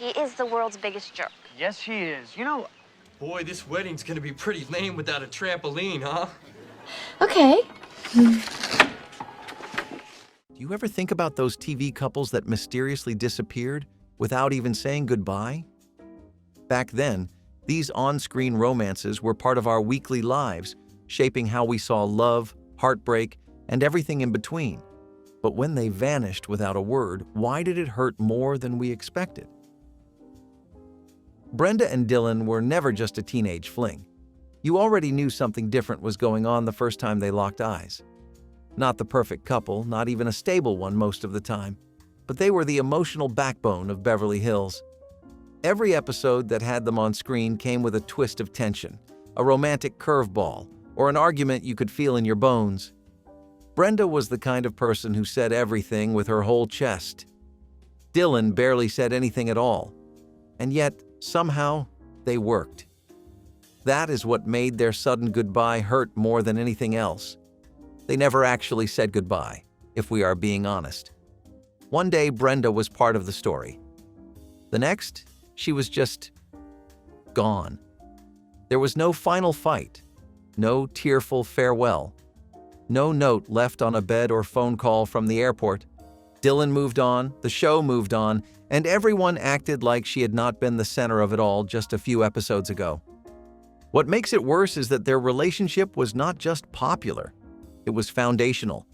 He is the world's biggest jerk. Yes, he is. You know, boy, this wedding's gonna be pretty lame without a trampoline, huh? Okay. Do you ever think about those TV couples that mysteriously disappeared without even saying goodbye? Back then, these on-screen romances were part of our weekly lives, shaping how we saw love, heartbreak, and everything in between. But when they vanished without a word, why did it hurt more than we expected? Brenda and Dylan were never just a teenage fling. You already knew something different was going on the first time they locked eyes. Not the perfect couple, not even a stable one most of the time, but they were the emotional backbone of Beverly Hills. Every episode that had them on screen came with a twist of tension, a romantic curveball, or an argument you could feel in your bones. Brenda was the kind of person who said everything with her whole chest. Dylan barely said anything at all, and yet, somehow, they worked. That is what made their sudden goodbye hurt more than anything else. They never actually said goodbye, if we are being honest. One day, Brenda was part of the story. The next, she was just gone. There was no final fight, no tearful farewell, no note left on a bed or phone call from the airport. Dylan moved on, the show moved on, and everyone acted like she had not been the center of it all just a few episodes ago. What makes it worse is that their relationship was not just popular. It was foundational.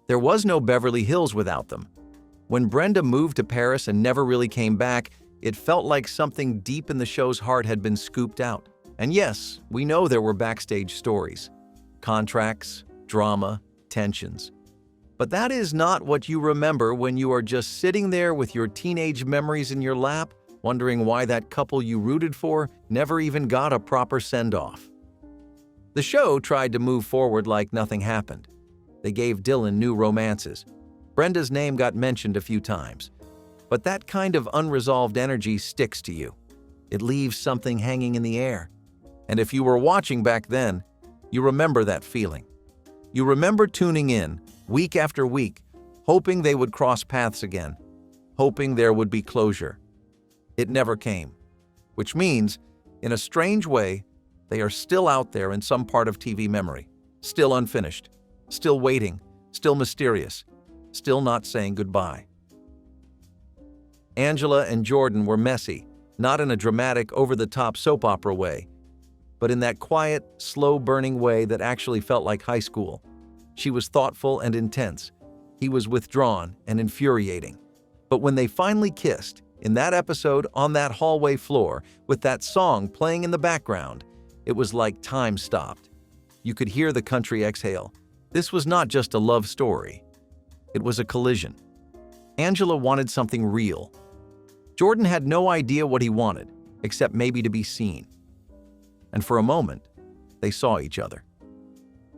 There was no Beverly Hills without them. When Brenda moved to Paris and never really came back, it felt like something deep in the show's heart had been scooped out. And yes, we know there were backstage stories, contracts, drama, tensions. But that is not what you remember when you are just sitting there with your teenage memories in your lap, wondering why that couple you rooted for never even got a proper send-off. The show tried to move forward like nothing happened. They gave Dylan new romances. Brenda's name got mentioned a few times. But that kind of unresolved energy sticks to you. It leaves something hanging in the air. And if you were watching back then, you remember that feeling. You remember tuning in, week after week, hoping they would cross paths again, hoping there would be closure. It never came, which means, in a strange way, they are still out there in some part of TV memory, still unfinished, still waiting, still mysterious, still not saying goodbye. Angela and Jordan were messy, not in a dramatic, over-the-top soap opera way, but in that quiet, slow-burning way that actually felt like high school. She was thoughtful and intense. He was withdrawn and infuriating. But when they finally kissed, in that episode on that hallway floor, with that song playing in the background, it was like time stopped. You could hear the country exhale. This was not just a love story. It was a collision. Angela wanted something real. Jordan had no idea what he wanted, except maybe to be seen. And for a moment, they saw each other.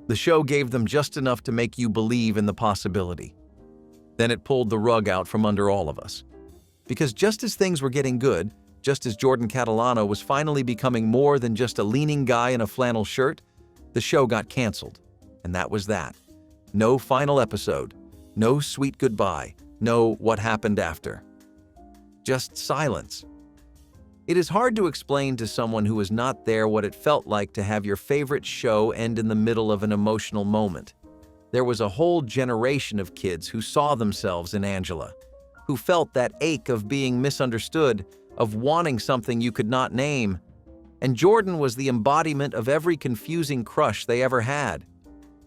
The show gave them just enough to make you believe in the possibility. Then it pulled the rug out from under all of us. Because just as things were getting good, just as Jordan Catalano was finally becoming more than just a leaning guy in a flannel shirt, the show got canceled. And that was that. No final episode. No sweet goodbye. No what happened after. Just silence. It is hard to explain to someone who was not there what it felt like to have your favorite show end in the middle of an emotional moment. There was a whole generation of kids who saw themselves in Angela, who felt that ache of being misunderstood, of wanting something you could not name. And Jordan was the embodiment of every confusing crush they ever had.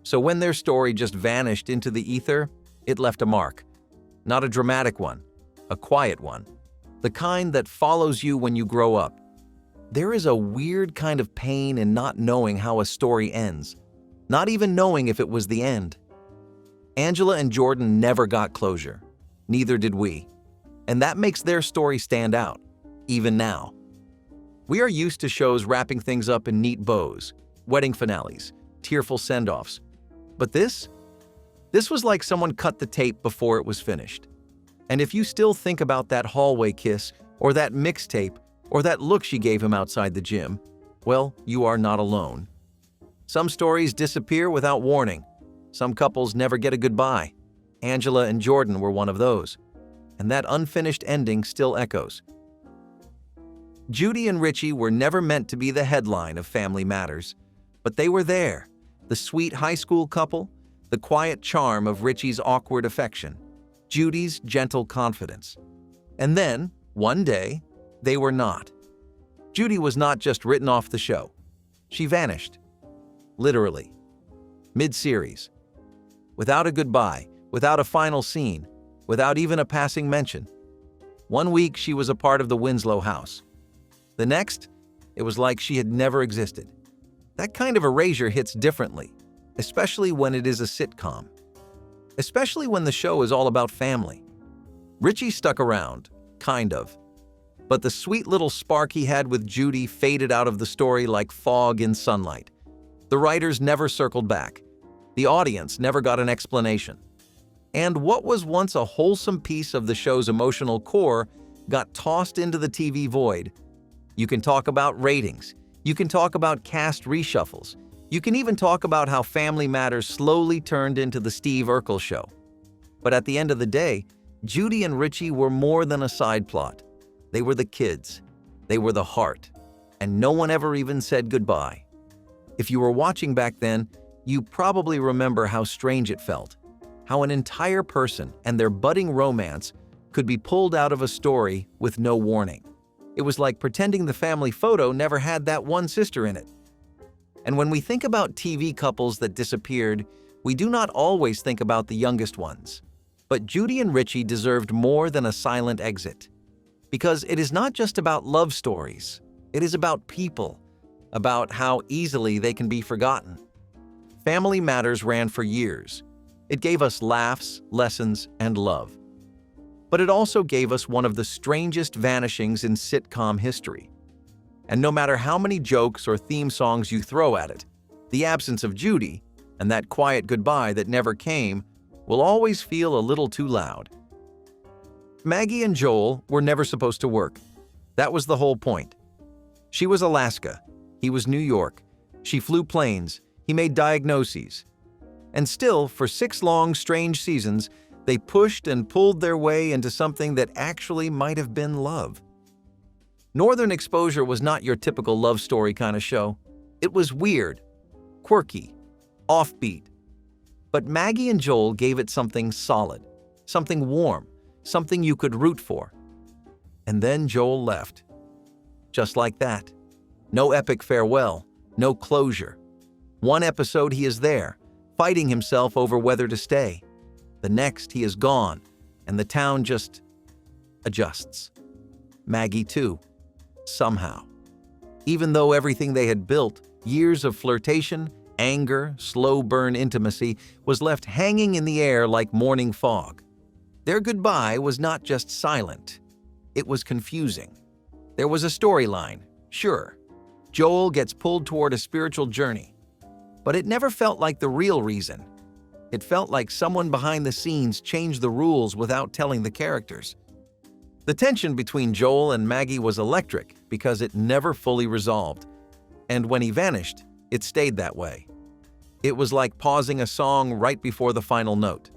So when their story just vanished into the ether, it left a mark. Not a dramatic one, a quiet one. The kind that follows you when you grow up. There is a weird kind of pain in not knowing how a story ends, not even knowing if it was the end. Angela and Jordan never got closure. Neither did we. And that makes their story stand out, even now. We are used to shows wrapping things up in neat bows, wedding finales, tearful send-offs. But this was like someone cut the tape before it was finished. And if you still think about that hallway kiss, or that mixtape, or that look she gave him outside the gym, well, you are not alone. Some stories disappear without warning. Some couples never get a goodbye. Angela and Jordan were one of those. And that unfinished ending still echoes. Judy and Richie were never meant to be the headline of Family Matters, but they were there, the sweet high school couple, the quiet charm of Richie's awkward affection, Judy's gentle confidence. And then, one day, they were not. Judy was not just written off the show. She vanished. Literally. Mid-series. Without a goodbye, without a final scene, without even a passing mention. One week, she was a part of the Winslow house. The next, it was like she had never existed. That kind of erasure hits differently, especially when it is a sitcom. Especially when the show is all about family. Richie stuck around, kind of. But the sweet little spark he had with Judy faded out of the story like fog in sunlight. The writers never circled back. The audience never got an explanation. And what was once a wholesome piece of the show's emotional core got tossed into the TV void. You can talk about ratings. You can talk about cast reshuffles. You can even talk about how Family Matters slowly turned into the Steve Urkel show. But at the end of the day, Judy and Richie were more than a side plot. They were the kids. They were the heart. And no one ever even said goodbye. If you were watching back then, you probably remember how strange it felt. How an entire person and their budding romance could be pulled out of a story with no warning. It was like pretending the family photo never had that one sister in it. And when we think about TV couples that disappeared, we do not always think about the youngest ones. But Judy and Richie deserved more than a silent exit. Because it is not just about love stories. It is about people, about how easily they can be forgotten. Family Matters ran for years. It gave us laughs, lessons, and love. But it also gave us one of the strangest vanishings in sitcom history. And no matter how many jokes or theme songs you throw at it, the absence of Judy, and that quiet goodbye that never came, will always feel a little too loud. Maggie and Joel were never supposed to work. That was the whole point. She was Alaska. He was New York. She flew planes. He made diagnoses. And still, for 6 long, strange seasons, they pushed and pulled their way into something that actually might have been love. Northern Exposure was not your typical love story kind of show. It was weird, quirky, offbeat. But Maggie and Joel gave it something solid, something warm, something you could root for. And then Joel left. Just like that. No epic farewell, no closure. One episode he is there, fighting himself over whether to stay. The next he is gone, and the town just adjusts. Maggie too, somehow. Even though everything they had built, years of flirtation, anger, slow burn intimacy, was left hanging in the air like morning fog. Their goodbye was not just silent, it was confusing. There was a storyline, sure. Joel gets pulled toward a spiritual journey. But it never felt like the real reason. It felt like someone behind the scenes changed the rules without telling the characters. The tension between Joel and Maggie was electric because it never fully resolved. And when he vanished, it stayed that way. It was like pausing a song right before the final note.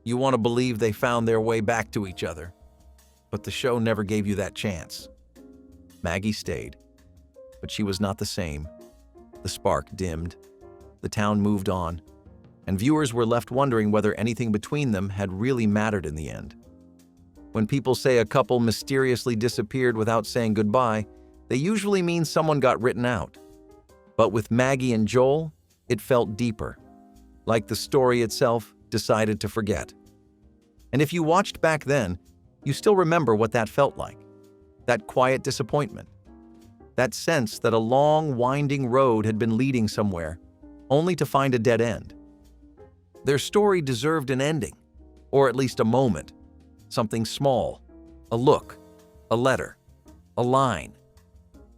You want to believe they found their way back to each other. But the show never gave you that chance. Maggie stayed. But she was not the same. The spark dimmed. The town moved on, and viewers were left wondering whether anything between them had really mattered in the end. When people say a couple mysteriously disappeared without saying goodbye, they usually mean someone got written out. But with Maggie and Joel, it felt deeper, like the story itself decided to forget. And if you watched back then, you still remember what that felt like. That quiet disappointment. That sense that a long, winding road had been leading somewhere, only to find a dead end. Their story deserved an ending, or at least a moment, something small, a look, a letter, a line.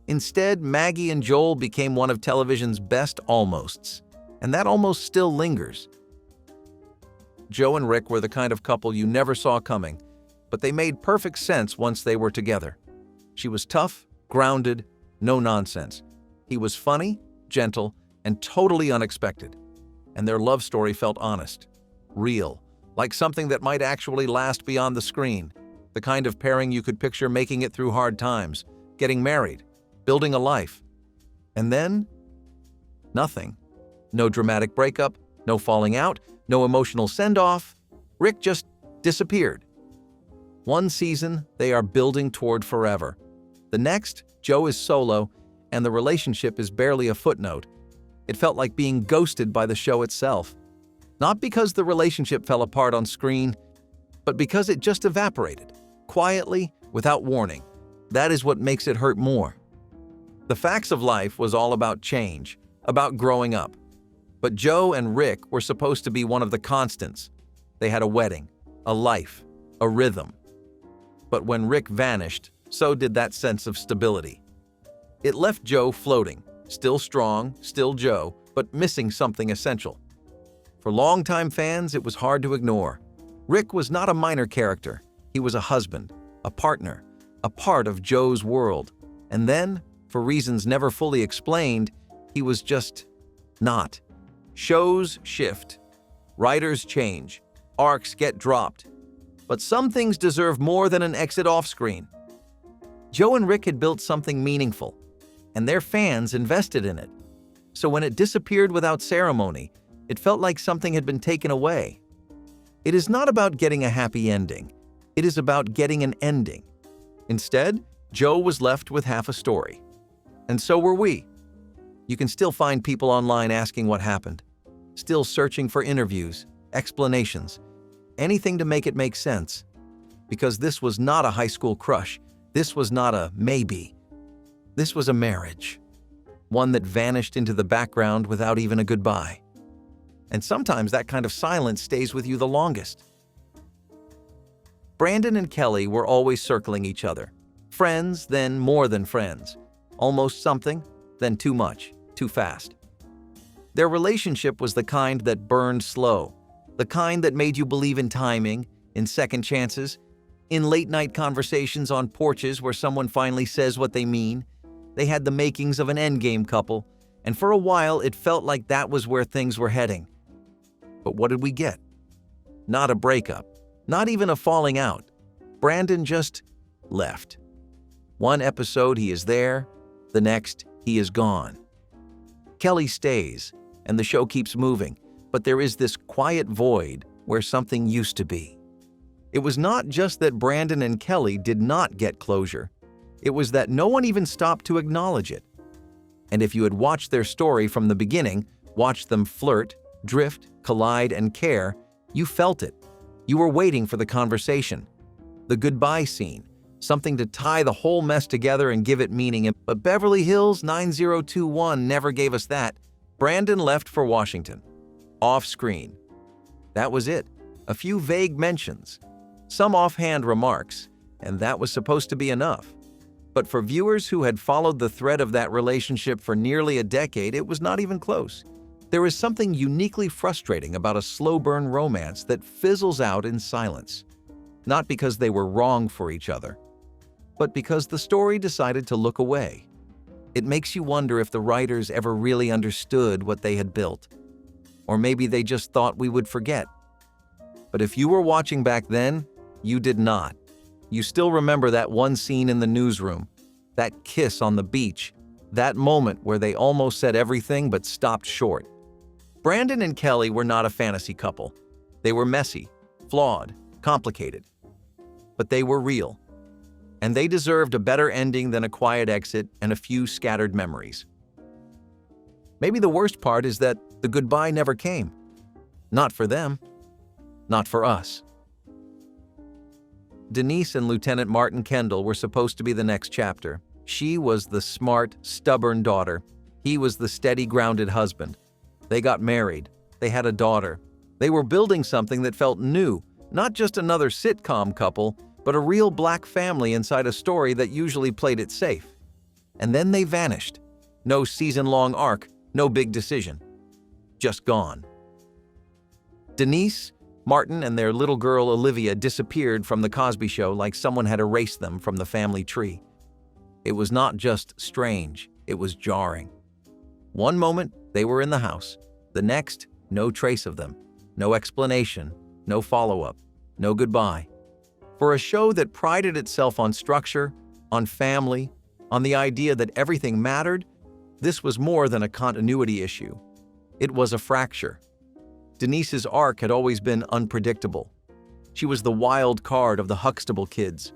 Instead, Maggie and Joel became one of television's best almosts, and that almost still lingers. Joe and Rick were the kind of couple you never saw coming, but they made perfect sense once they were together. She was tough, grounded, no nonsense. He was funny, gentle, and totally unexpected. And their love story felt honest, real, like something that might actually last beyond the screen, the kind of pairing you could picture making it through hard times, getting married, building a life. And then, nothing. No dramatic breakup, no falling out, no emotional send-off. Rick just disappeared. One season, they are building toward forever. The next, Joe is solo, and the relationship is barely a footnote. It felt like being ghosted by the show itself. Not because the relationship fell apart on screen, but because it just evaporated, quietly, without warning. That is what makes it hurt more. The Facts of Life was all about change, about growing up. But Joe and Rick were supposed to be one of the constants. They had a wedding, a life, a rhythm. But when Rick vanished, so did that sense of stability. It left Joe floating, still strong, still Joe, but missing something essential. For longtime fans, it was hard to ignore. Rick was not a minor character. He was a husband, a partner, a part of Joe's world. And then, for reasons never fully explained, he was just not. Shows shift. Writers change. Arcs get dropped. But some things deserve more than an exit off-screen. Joe and Rick had built something meaningful, and their fans invested in it. So when it disappeared without ceremony, it felt like something had been taken away. It is not about getting a happy ending. It is about getting an ending. Instead, Joe was left with half a story. And so were we. You can still find people online asking what happened, still searching for interviews, explanations, anything to make it make sense. Because this was not a high school crush. This was not a maybe. This was a marriage. One that vanished into the background without even a goodbye. And sometimes that kind of silence stays with you the longest. Brandon and Kelly were always circling each other. Friends, then more than friends. Almost something, then too much, too fast. Their relationship was the kind that burned slow, the kind that made you believe in timing, in second chances, in late-night conversations on porches where someone finally says what they mean. They had the makings of an endgame couple, and for a while it felt like that was where things were heading. But what did we get? Not a breakup, not even a falling out. Brandon just left. One episode he is there, the next he is gone. Kelly stays, and the show keeps moving, but there is this quiet void where something used to be. It was not just that Brandon and Kelly did not get closure. It was that no one even stopped to acknowledge it. And if you had watched their story from the beginning, watched them flirt, drift, collide, and care, you felt it. You were waiting for the conversation. The goodbye scene, something to tie the whole mess together and give it meaning. But Beverly Hills 9021 never gave us that. Brandon left for Washington. Off screen. That was it. A few vague mentions. Some offhand remarks, and that was supposed to be enough. But for viewers who had followed the thread of that relationship for nearly a decade, it was not even close. There is something uniquely frustrating about a slow-burn romance that fizzles out in silence. Not because they were wrong for each other, but because the story decided to look away. It makes you wonder if the writers ever really understood what they had built. Or maybe they just thought we would forget. But if you were watching back then, you did not. You still remember that one scene in the newsroom, that kiss on the beach, that moment where they almost said everything but stopped short. Brandon and Kelly were not a fantasy couple. They were messy, flawed, complicated. But they were real. And they deserved a better ending than a quiet exit and a few scattered memories. Maybe the worst part is that the goodbye never came. Not for them. Not for us. Denise and Lieutenant Martin Kendall were supposed to be the next chapter. She was the smart, stubborn daughter. He was the steady, grounded husband. They got married. They had a daughter. They were building something that felt new, not just another sitcom couple, but a real black family inside a story that usually played it safe. And then they vanished. No season-long arc, no big decision. Just gone. Denise, Martin, and their little girl Olivia disappeared from The Cosby Show like someone had erased them from the family tree. It was not just strange, it was jarring. One moment, they were in the house. The next, no trace of them. No explanation, no follow-up, no goodbye. For a show that prided itself on structure, on family, on the idea that everything mattered, this was more than a continuity issue. It was a fracture. Denise's arc had always been unpredictable. She was the wild card of the Huxtable kids.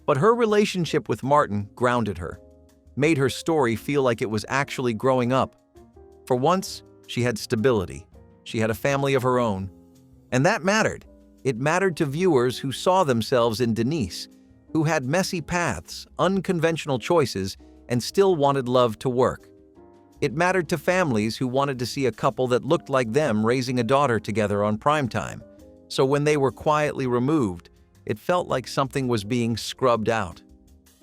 But her relationship with Martin grounded her, made her story feel like it was actually growing up. For once, she had stability. She had a family of her own. And that mattered. It mattered to viewers who saw themselves in Denise, who had messy paths, unconventional choices, and still wanted love to work. It mattered to families who wanted to see a couple that looked like them raising a daughter together on primetime. So when they were quietly removed, it felt like something was being scrubbed out,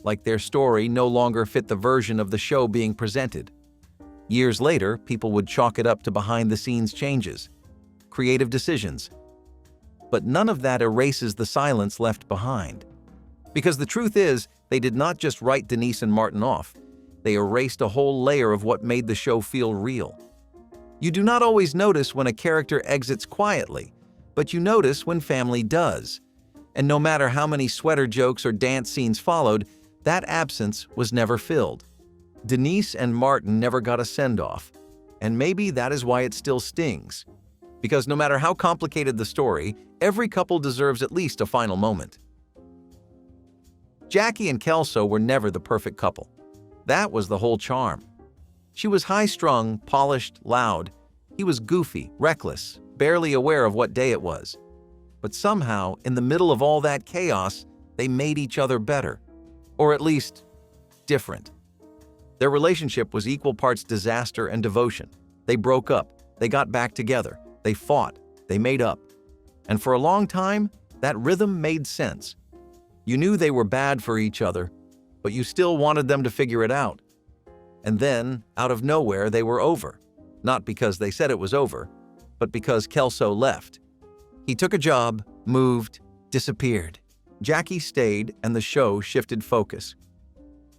like their story no longer fit the version of the show being presented. Years later, people would chalk it up to behind-the-scenes changes, creative decisions. But none of that erases the silence left behind. Because the truth is, they did not just write Denise and Martin off. They erased a whole layer of what made the show feel real. You do not always notice when a character exits quietly, but you notice when family does. And no matter how many sweater jokes or dance scenes followed, that absence was never filled. Denise and Martin never got a send-off, and maybe that is why it still stings. Because no matter how complicated the story, every couple deserves at least a final moment. Jackie and Kelso were never the perfect couple. That was the whole charm. She was high-strung, polished, loud. He was goofy, reckless, barely aware of what day it was. But somehow, in the middle of all that chaos, they made each other better. Or at least, different. Their relationship was equal parts disaster and devotion. They broke up. They got back together. They fought. They made up. And for a long time, that rhythm made sense. You knew they were bad for each other, but you still wanted them to figure it out. And then, out of nowhere, they were over. Not because they said it was over, but because Kelso left. He took a job, moved, disappeared. Jackie stayed, and the show shifted focus.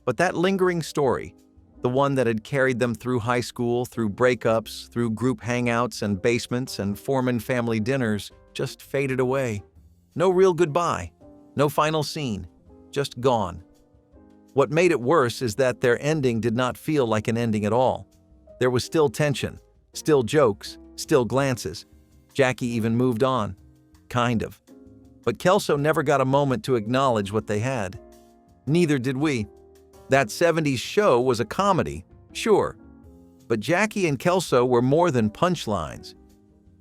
But that lingering story, the one that had carried them through high school, through breakups, through group hangouts and basements and Foreman family dinners, just faded away. No real goodbye, no final scene, just gone. What made it worse is that their ending did not feel like an ending at all. There was still tension, still jokes, still glances. Jackie even moved on. Kind of. But Kelso never got a moment to acknowledge what they had. Neither did we. That 70s show was a comedy, sure. But Jackie and Kelso were more than punchlines.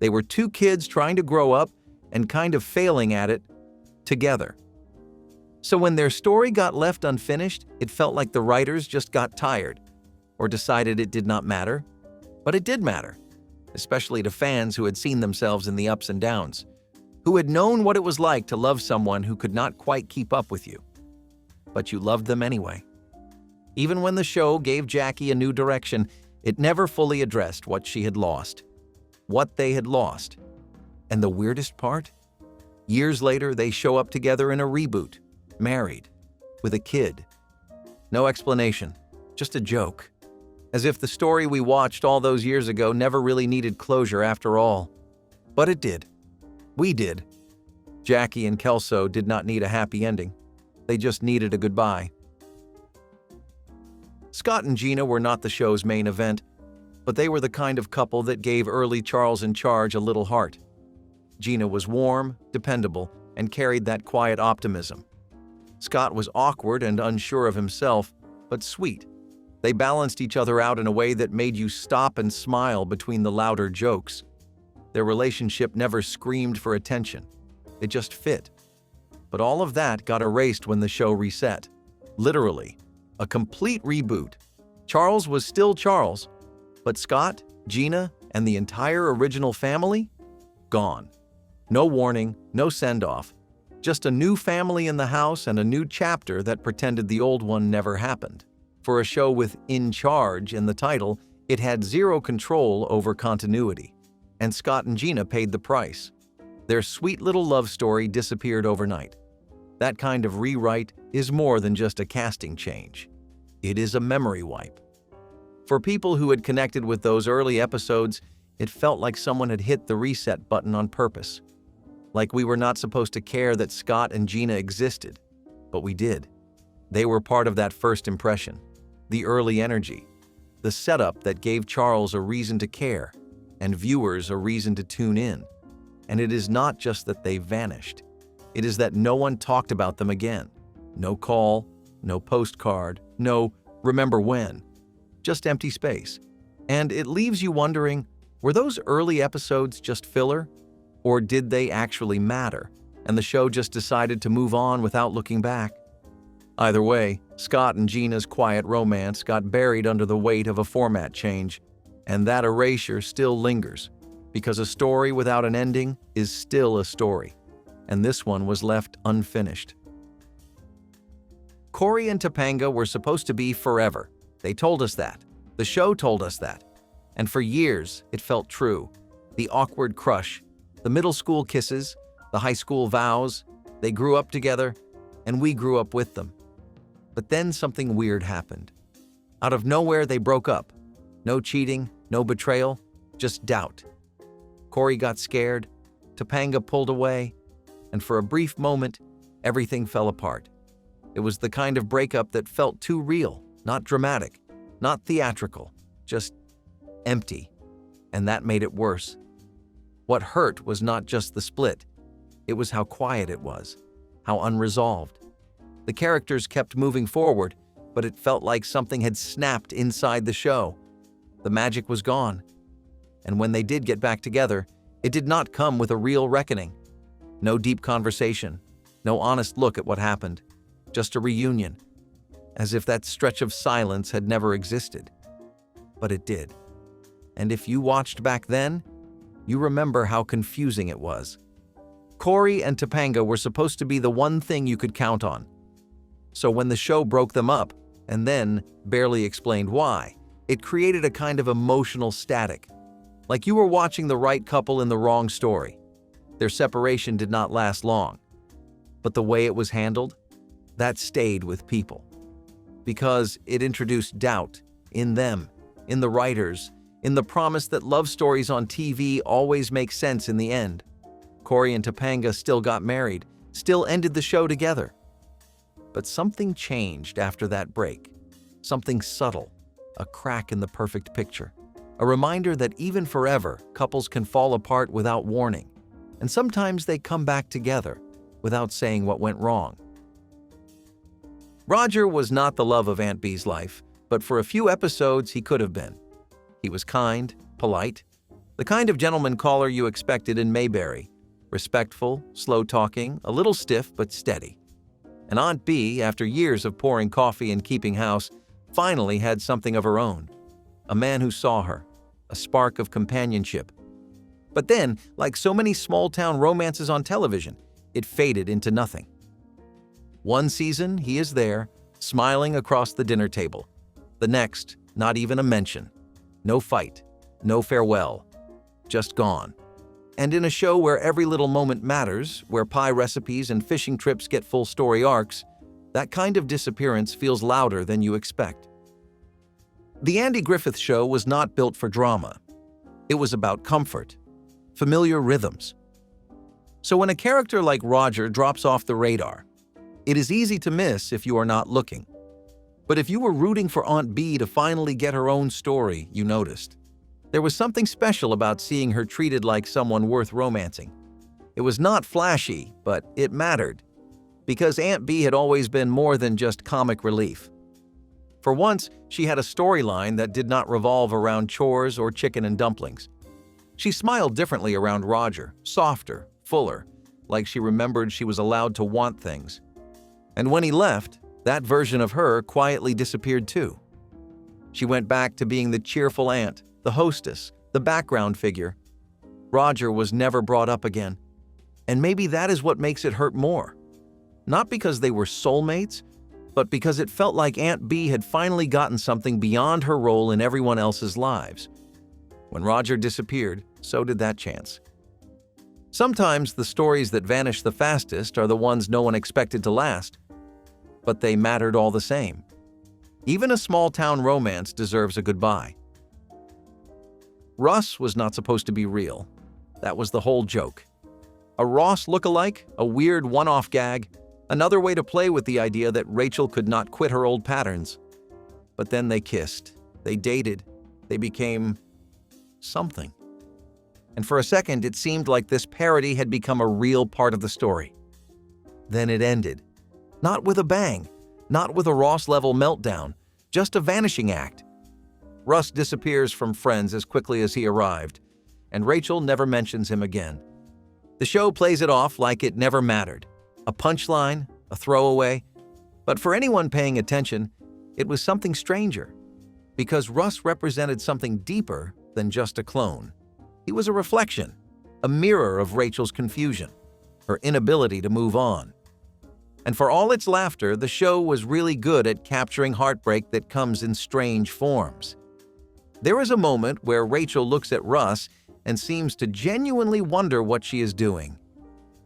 They were two kids trying to grow up and kind of failing at it together. So when their story got left unfinished, it felt like the writers just got tired or decided it did not matter. But it did matter, especially to fans who had seen themselves in the ups and downs, who had known what it was like to love someone who could not quite keep up with you. But you loved them anyway. Even when the show gave Jackie a new direction, it never fully addressed what she had lost, what they had lost. And the weirdest part? Years later, they show up together in a reboot, married, with a kid. No explanation, just a joke. As if the story we watched all those years ago never really needed closure after all. But it did. We did. Jackie and Kelso did not need a happy ending. They just needed a goodbye. Scott and Gina were not the show's main event, but they were the kind of couple that gave early Charles in Charge a little heart. Gina was warm, dependable, and carried that quiet optimism. Scott was awkward and unsure of himself, but sweet. They balanced each other out in a way that made you stop and smile between the louder jokes. Their relationship never screamed for attention. It just fit. But all of that got erased when the show reset. Literally. A complete reboot. Charles was still Charles, but Scott, Gina, and the entire original family? Gone. No warning, no send-off. Just a new family in the house and a new chapter that pretended the old one never happened. For a show with "In Charge" in the title, it had zero control over continuity. And Scott and Gina paid the price. Their sweet little love story disappeared overnight. That kind of rewrite is more than just a casting change. It is a memory wipe. For people who had connected with those early episodes, it felt like someone had hit the reset button on purpose. Like we were not supposed to care that Scott and Gina existed, but we did. They were part of that first impression. the early energy, the setup that gave Charles a reason to care and viewers a reason to tune in. And it is not just that they vanished. It is that no one talked about them again. No call, no postcard, no remember when. Just empty space. And it leaves you wondering, were those early episodes just filler? Or did they actually matter, and the show just decided to move on without looking back? Either way, Scott and Gina's quiet romance got buried under the weight of a format change, and that erasure still lingers, because a story without an ending is still a story, and this one was left unfinished. Corey and Topanga were supposed to be forever. They told us that. The show told us that. And for years, it felt true. The awkward crush, the middle school kisses, the high school vows, they grew up together, and we grew up with them. But then something weird happened. Out of nowhere, they broke up. No cheating, no betrayal, just doubt. Corey got scared, Topanga pulled away, and for a brief moment, everything fell apart. It was the kind of breakup that felt too real, not dramatic, not theatrical, just empty. And that made it worse. What hurt was not just the split. It was how quiet it was, how unresolved. The characters kept moving forward, but it felt like something had snapped inside the show. The magic was gone. And when they did get back together, it did not come with a real reckoning. No deep conversation, no honest look at what happened. Just a reunion, as if that stretch of silence had never existed. But it did. And if you watched back then, you remember how confusing it was. Corey and Topanga were supposed to be the one thing you could count on. So when the show broke them up, and then barely explained why, it created a kind of emotional static. Like you were watching the right couple in the wrong story. Their separation did not last long. But the way it was handled, that stayed with people. Because it introduced doubt in them, in the writers, in the promise that love stories on TV always make sense in the end. Corey and Topanga still got married, still ended the show together. But something changed after that break. Something subtle, a crack in the perfect picture. A reminder that even forever, couples can fall apart without warning. And sometimes they come back together without saying what went wrong. Roger was not the love of Aunt Bee's life, but for a few episodes he could have been. He was kind, polite, the kind of gentleman caller you expected in Mayberry. Respectful, slow-talking, a little stiff but steady. And Aunt Bee, after years of pouring coffee and keeping house, finally had something of her own. A man who saw her, a spark of companionship. But then, like so many small-town romances on television, it faded into nothing. One season, he is there, smiling across the dinner table. The next, not even a mention. No fight, no farewell, just gone. And in a show where every little moment matters, where pie recipes and fishing trips get full story arcs, that kind of disappearance feels louder than you expect. The Andy Griffith Show was not built for drama. It was about comfort, familiar rhythms. So when a character like Roger drops off the radar, it is easy to miss if you are not looking. But if you were rooting for Aunt Bee to finally get her own story, you noticed. There was something special about seeing her treated like someone worth romancing. It was not flashy, but it mattered. Because Aunt Bee had always been more than just comic relief. For once, she had a storyline that did not revolve around chores or chicken and dumplings. She smiled differently around Roger, softer, fuller, like she remembered she was allowed to want things. And when he left, that version of her quietly disappeared too. She went back to being the cheerful aunt, the hostess, the background figure. Roger was never brought up again. And maybe that is what makes it hurt more. Not because they were soulmates, but because it felt like Aunt Bee had finally gotten something beyond her role in everyone else's lives. When Roger disappeared, so did that chance. Sometimes the stories that vanish the fastest are the ones no one expected to last. But they mattered all the same. Even a small-town romance deserves a goodbye. Russ was not supposed to be real. That was the whole joke. A Ross look-alike, a weird one-off gag, another way to play with the idea that Rachel could not quit her old patterns. But then they kissed, they dated, they became something. And for a second, it seemed like this parody had become a real part of the story. Then it ended. Not with a bang, not with a Ross-level meltdown, just a vanishing act. Russ disappears from Friends as quickly as he arrived, and Rachel never mentions him again. The show plays it off like it never mattered. A punchline, a throwaway. But for anyone paying attention, it was something stranger. Because Russ represented something deeper than just a clone. He was a reflection, a mirror of Rachel's confusion, her inability to move on. And for all its laughter, the show was really good at capturing heartbreak that comes in strange forms. There is a moment where Rachel looks at Russ and seems to genuinely wonder what she is doing.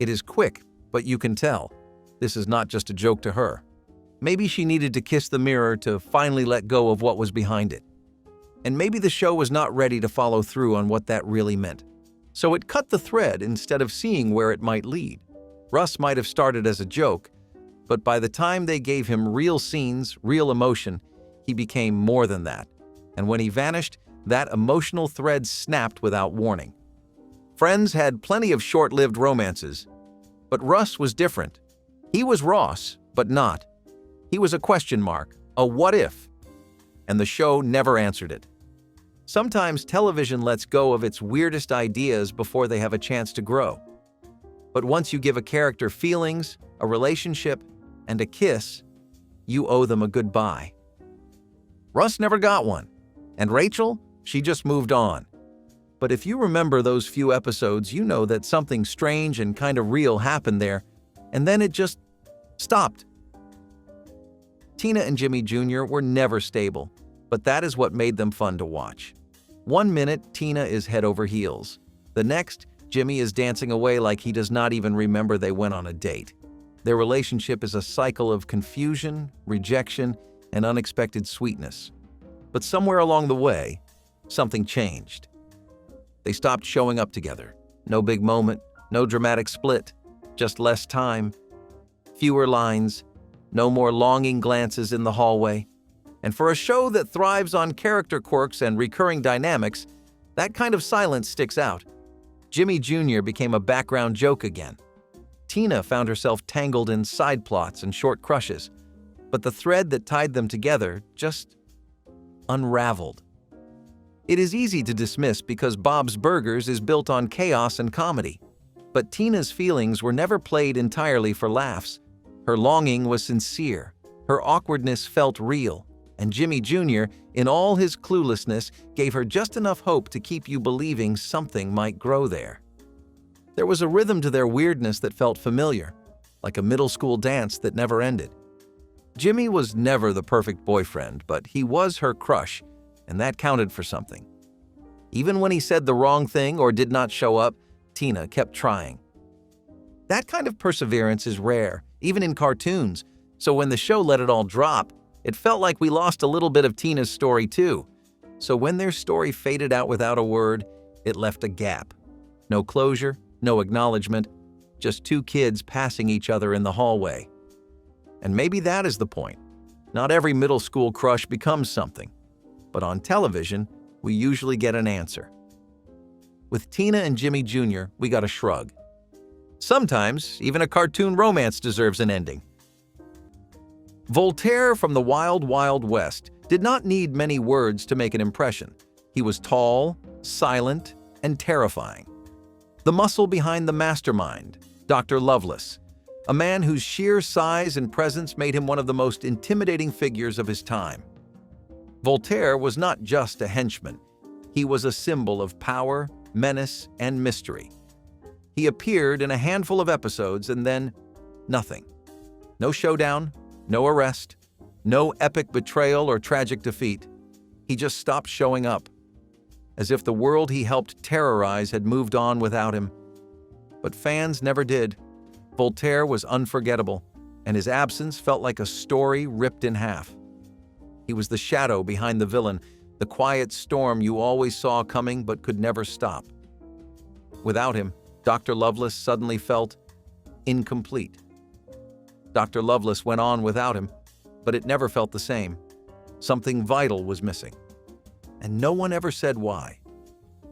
It is quick, but you can tell. This is not just a joke to her. Maybe she needed to kiss the mirror to finally let go of what was behind it. And maybe the show was not ready to follow through on what that really meant. So it cut the thread instead of seeing where it might lead. Russ might have started as a joke, but by the time they gave him real scenes, real emotion, he became more than that. And when he vanished, that emotional thread snapped without warning. Friends had plenty of short-lived romances, but Russ was different. He was Ross, but not. He was a question mark, a what if, and the show never answered it. Sometimes television lets go of its weirdest ideas before they have a chance to grow. But once you give a character feelings, a relationship, and a kiss, you owe them a goodbye. Russ never got one, and Rachel, she just moved on. But if you remember those few episodes, you know that something strange and kind of real happened there, and then it just stopped. Tina and Jimmy Jr. were never stable, but that is what made them fun to watch. One minute, Tina is head over heels. The next, Jimmy is dancing away like he does not even remember they went on a date. Their relationship is a cycle of confusion, rejection, and unexpected sweetness. But somewhere along the way, something changed. They stopped showing up together. No big moment, no dramatic split, just less time, fewer lines, no more longing glances in the hallway. And for a show that thrives on character quirks and recurring dynamics, that kind of silence sticks out. Jimmy Jr. became a background joke again. Tina found herself tangled in side plots and short crushes, but the thread that tied them together just unraveled. It is easy to dismiss because Bob's Burgers is built on chaos and comedy, but Tina's feelings were never played entirely for laughs. Her longing was sincere, her awkwardness felt real, and Jimmy Jr., in all his cluelessness, gave her just enough hope to keep you believing something might grow there. There was a rhythm to their weirdness that felt familiar, like a middle school dance that never ended. Jimmy was never the perfect boyfriend, but he was her crush, and that counted for something. Even when he said the wrong thing or did not show up, Tina kept trying. That kind of perseverance is rare, even in cartoons, so when the show let it all drop, it felt like we lost a little bit of Tina's story too. So when their story faded out without a word, it left a gap. No closure, no acknowledgement, just two kids passing each other in the hallway. And maybe that is the point. Not every middle school crush becomes something, but on television, we usually get an answer. With Tina and Jimmy Jr., we got a shrug. Sometimes, even a cartoon romance deserves an ending. Voltater from the Wild Wild West did not need many words to make an impression. He was tall, silent, and terrifying. The muscle behind the mastermind, Dr. Lovelace, a man whose sheer size and presence made him one of the most intimidating figures of his time. Voltater was not just a henchman. He was a symbol of power, menace, and mystery. He appeared in a handful of episodes and then nothing. No showdown, no arrest, no epic betrayal or tragic defeat. He just stopped showing up, as if the world he helped terrorize had moved on without him. But fans never did. Voltater was unforgettable, and his absence felt like a story ripped in half. He was the shadow behind the villain, the quiet storm you always saw coming but could never stop. Without him, Dr. Lovelace suddenly felt incomplete. Dr. Lovelace went on without him, but it never felt the same. Something vital was missing. And no one ever said why.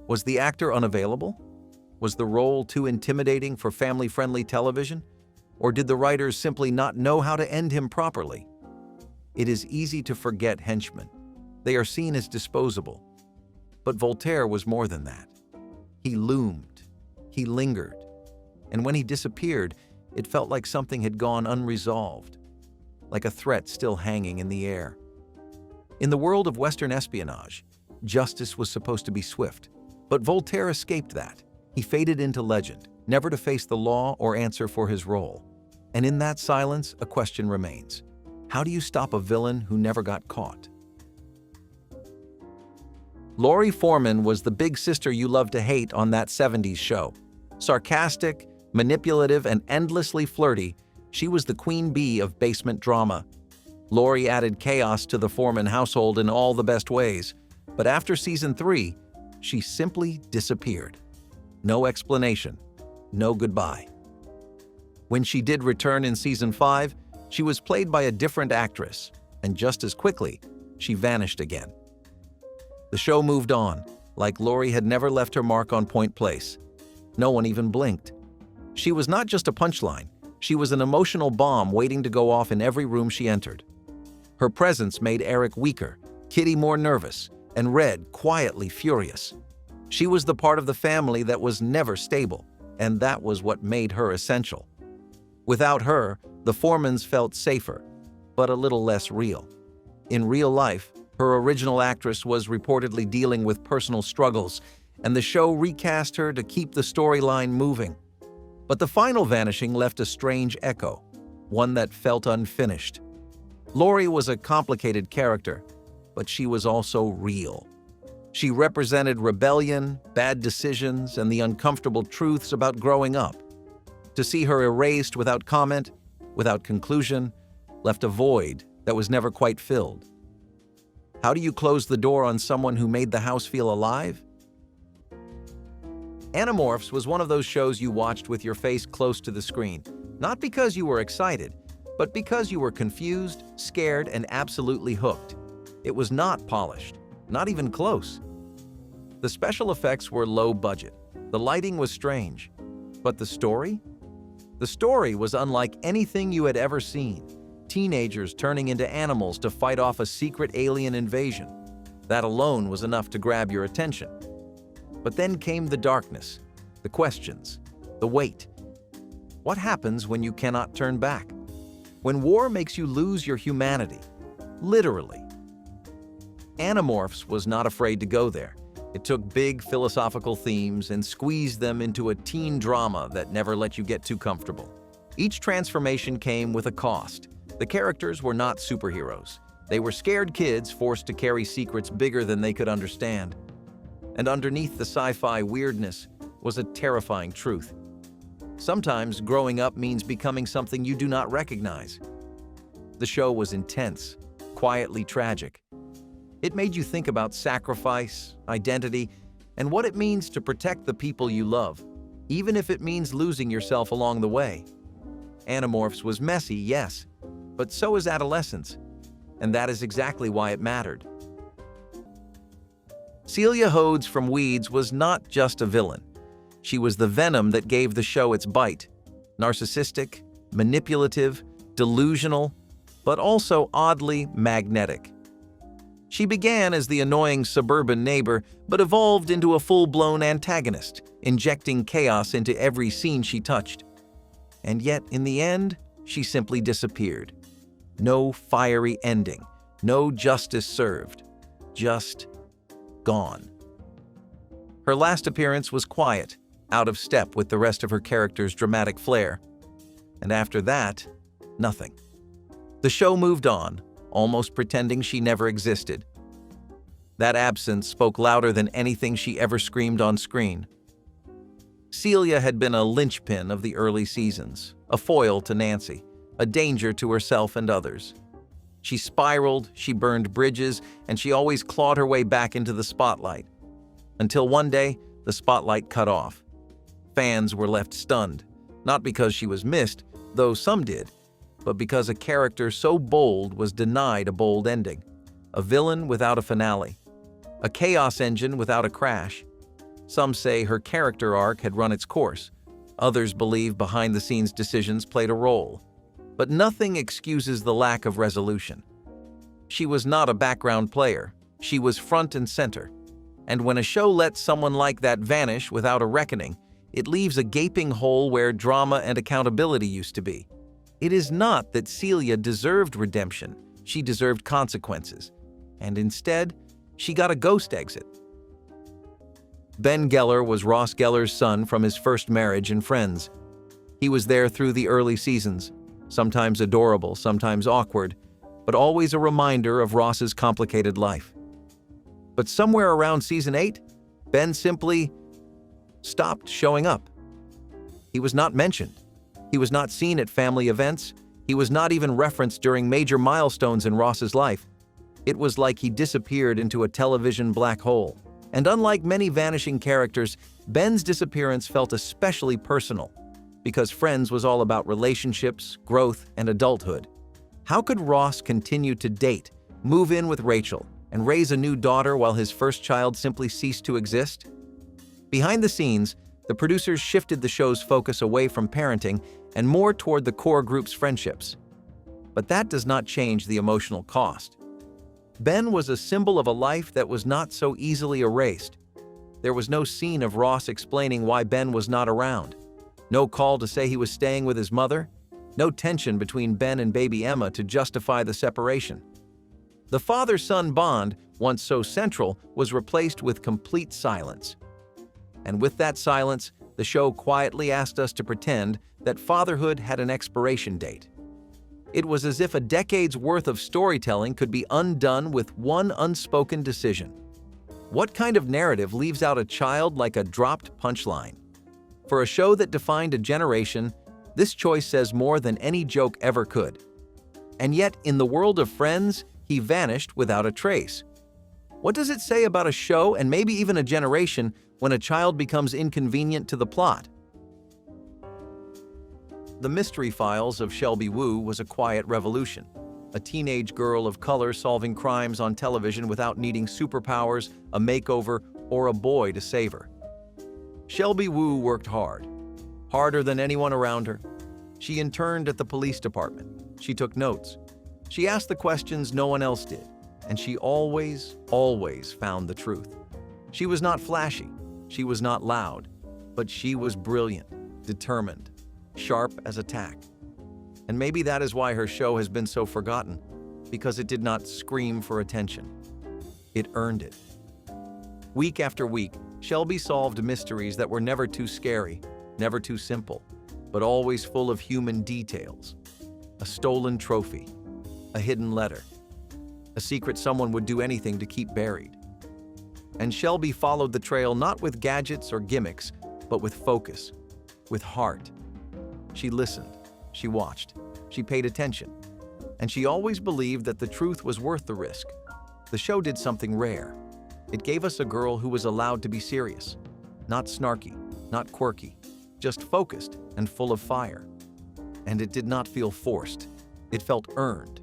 Was the actor unavailable? Was the role too intimidating for family-friendly television? Or did the writers simply not know how to end him properly? It is easy to forget henchmen. They are seen as disposable. But Voltater was more than that. He loomed. He lingered. And when he disappeared, it felt like something had gone unresolved, like a threat still hanging in the air. In the world of Western espionage, justice was supposed to be swift, but Voltater escaped that. He faded into legend, never to face the law or answer for his role. And in that silence, a question remains. How do you stop a villain who never got caught? Laurie Foreman was the big sister you loved to hate on that 70s show. Sarcastic, manipulative, and endlessly flirty, she was the queen bee of basement drama. Laurie added chaos to the Foreman household in all the best ways, but after season 3, she simply disappeared. No explanation, no goodbye. When she did return in season 5, she was played by a different actress, and just as quickly, she vanished again. The show moved on, like Laurie had never left her mark on Point Place. No one even blinked. She was not just a punchline, she was an emotional bomb waiting to go off in every room she entered. Her presence made Eric weaker, Kitty more nervous, and Red quietly furious. She was the part of the family that was never stable, and that was what made her essential. Without her, the Foremans felt safer, but a little less real. In real life, her original actress was reportedly dealing with personal struggles, and the show recast her to keep the storyline moving. But the final vanishing left a strange echo, one that felt unfinished. Laurie was a complicated character, but she was also real. She represented rebellion, bad decisions, and the uncomfortable truths about growing up. To see her erased without comment, without conclusion, left a void that was never quite filled. How do you close the door on someone who made the house feel alive? Omorphs was one of those shows you watched with your face close to the screen, not because you were excited, but because you were confused, scared, and absolutely hooked. It was not polished, not even close. The special effects were low budget. The lighting was strange. But the story? The story was unlike anything you had ever seen. Teenagers turning into animals to fight off a secret alien invasion. That alone was enough to grab your attention. But then came the darkness, the questions, the weight. What happens when you cannot turn back? When war makes you lose your humanity, literally. Omorphs was not afraid to go there. It took big philosophical themes and squeezed them into a teen drama that never let you get too comfortable. Each transformation came with a cost. The characters were not superheroes. They were scared kids forced to carry secrets bigger than they could understand. And underneath the sci-fi weirdness was a terrifying truth. Sometimes growing up means becoming something you do not recognize. The show was intense, quietly tragic. It made you think about sacrifice, identity, and what it means to protect the people you love, even if it means losing yourself along the way. Omorphs was messy, yes, but so is adolescence, and that is exactly why it mattered. Celia Hodes from Weeds was not just a villain. She was the venom that gave the show its bite. Narcissistic, manipulative, delusional, but also oddly magnetic. She began as the annoying suburban neighbor, but evolved into a full-blown antagonist, injecting chaos into every scene she touched. And yet, in the end, she simply disappeared. No fiery ending, no justice served, just gone. Her last appearance was quiet, out of step with the rest of her character's dramatic flair. And after that, nothing. The show moved on, almost pretending she never existed. That absence spoke louder than anything she ever screamed on screen. Celia had been a linchpin of the early seasons, a foil to Nancy, a danger to herself and others. She spiraled, she burned bridges, and she always clawed her way back into the spotlight. Until one day, the spotlight cut off. Fans were left stunned, not because she was missed, though some did, but because a character so bold was denied a bold ending. a villain without a finale, a chaos engine without a crash. Some say her character arc had run its course. Others believe behind-the-scenes decisions played a role. But nothing excuses the lack of resolution. She was not a background player. She was front and center. And when a show lets someone like that vanish without a reckoning, it leaves a gaping hole where drama and accountability used to be. It is not that Celia deserved redemption. She deserved consequences. And instead, she got a ghost exit. Ben Geller was Ross Geller's son from his first marriage and Friends. He was there through the early seasons, sometimes adorable, sometimes awkward, but always a reminder of Ross's complicated life. But somewhere around season 8, Ben simply stopped showing up. He was not mentioned. He was not seen at family events. He was not even referenced during major milestones in Ross's life. It was like he disappeared into a television black hole. And unlike many vanishing characters, Ben's disappearance felt especially personal, because Friends was all about relationships, growth, and adulthood. How could Ross continue to date, move in with Rachel, and raise a new daughter while his first child simply ceased to exist? Behind the scenes, the producers shifted the show's focus away from parenting and more toward the core group's friendships. But that does not change the emotional cost. Ben was a symbol of a life that was not so easily erased. There was no scene of Ross explaining why Ben was not around. No call to say he was staying with his mother. No tension between Ben and baby Emma to justify the separation. The father-son bond, once so central, was replaced with complete silence. And with that silence, the show quietly asked us to pretend that fatherhood had an expiration date. It was as if a decade's worth of storytelling could be undone with one unspoken decision. What kind of narrative leaves out a child like a dropped punchline? For a show that defined a generation, this choice says more than any joke ever could. And yet, in the world of Friends, he vanished without a trace. What does it say about a show and maybe even a generation when a child becomes inconvenient to the plot? The Mystery Files of Shelby Woo was a quiet revolution. A teenage girl of color solving crimes on television without needing superpowers, a makeover, or a boy to save her. Shelby Woo worked hard, harder than anyone around her. She interned at the police department. She took notes. She asked the questions no one else did, and she always found the truth. She was not flashy. She was not loud, but she was brilliant, determined, sharp as a tack. And maybe that is why her show has been so forgotten, because it did not scream for attention. It earned it. Week after week, Shelby solved mysteries that were never too scary, never too simple, but always full of human details. A stolen trophy, a hidden letter, a secret someone would do anything to keep buried. And Shelby followed the trail not with gadgets or gimmicks, but with focus, with heart. She listened, she watched, she paid attention, and she always believed that the truth was worth the risk. The show did something rare. It gave us a girl who was allowed to be serious, not snarky, not quirky, just focused and full of fire. And it did not feel forced. It felt earned.